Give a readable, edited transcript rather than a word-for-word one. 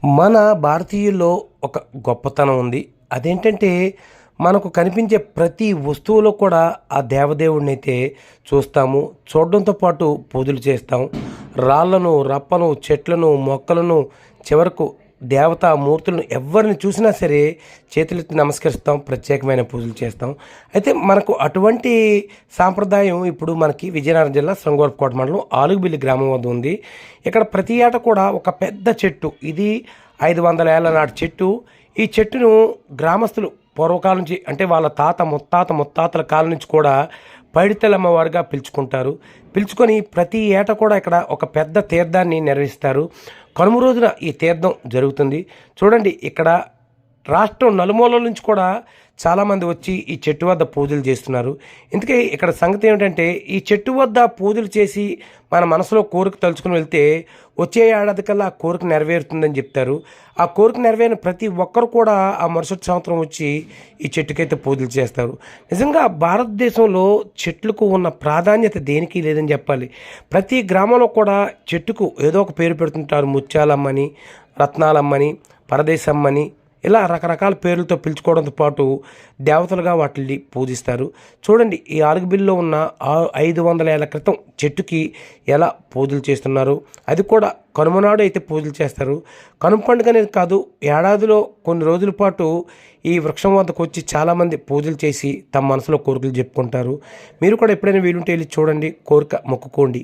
మన భారతీయుల్లో ఒక గొప్పతనం ఉంది. అదేంటంటే, మనకు కనిపించే ప్రతి వస్తువులో కూడా ఆ దేవదేవుడినైతే చూస్తాము. చూడడంతో పాటు పూజలు చేస్తాం. రాళ్ళను, రప్పను, చెట్లను, మొక్కలను, చివరకు దేవతా మూర్తులను ఎవ్వరిని చూసినా సరే చేతులెత్తి నమస్కరిస్తాం. ప్రత్యేకమైన పూజలు చేస్తాం. అయితే మనకు అటువంటి సాంప్రదాయం ఇప్పుడు మనకి విజయనగరం జిల్లా శృంగవరపుకోట మండలం ఆలుగుబిల్లి గ్రామం వద్ద ఉంది. ఇక్కడ ప్రతి ఏటా కూడా ఒక పెద్ద చెట్టు, ఇది 500 ఏళ్ల నాటి చెట్టు. ఈ చెట్టును గ్రామస్తులు పూర్వకాలం నుంచి, అంటే వాళ్ళ తాత ముత్తాతల కాలం నుంచి కూడా పైడితల్లమ్మ వారుగా పిలుచుకుంటారు. పిలుచుకొని ప్రతి ఏటా కూడా ఇక్కడ ఒక పెద్ద తీర్థాన్ని నిర్వహిస్తారు. కనుమ రోజున ఈ తీర్థం జరుగుతుంది. చూడండి, ఇక్కడ రాష్ట్రం నలుమూలల నుంచి కూడా చాలామంది వచ్చి ఈ చెట్టు వద్ద పూజలు చేస్తున్నారు. ఇందుకే ఇక్కడ సంగతి ఏమిటంటే, ఈ చెట్టు వద్ద పూజలు చేసి మన మనసులో కోరిక తలుచుకుని వెళ్తే వచ్చే ఏడాది కల్లా ఆ కోరిక నెరవేరుతుందని చెప్తారు. ఆ కోరిక నెరవేరిన ప్రతి ఒక్కరు కూడా ఆ మరుసటి సంవత్సరం వచ్చి ఈ చెట్టుకైతే పూజలు చేస్తారు. నిజంగా భారతదేశంలో చెట్లకు ఉన్న ప్రాధాన్యత దేనికి లేదని చెప్పాలి. ప్రతి గ్రామంలో కూడా చెట్టుకు ఏదో ఒక పేరు పెడుతుంటారు. ముత్యాలమ్మని, రత్నాలమ్మని, పరదేశమ్మని, ఇలా రకరకాల పేర్లతో పిలుచుకోవడంతో పాటు దేవతలుగా వాటిని పూజిస్తారు. చూడండి, ఈ ఆలుగుబిల్లిలో ఉన్న 500 ఏళ్ల క్రితం చెట్టుకి ఎలా పూజలు చేస్తున్నారు. అది కూడా కనుమనాడు అయితే పూజలు చేస్తారు. కనుమ పండుగ అనేది కాదు, ఏడాదిలో కొన్ని రోజుల పాటు ఈ వృక్షం వద్దకు వచ్చి చాలామంది పూజలు చేసి తమ మనసులో కోరికలు చెప్పుకుంటారు. మీరు కూడా ఎప్పుడైనా వీలుంటే వెళ్ళి చూడండి, కోరిక మొక్కుకోండి.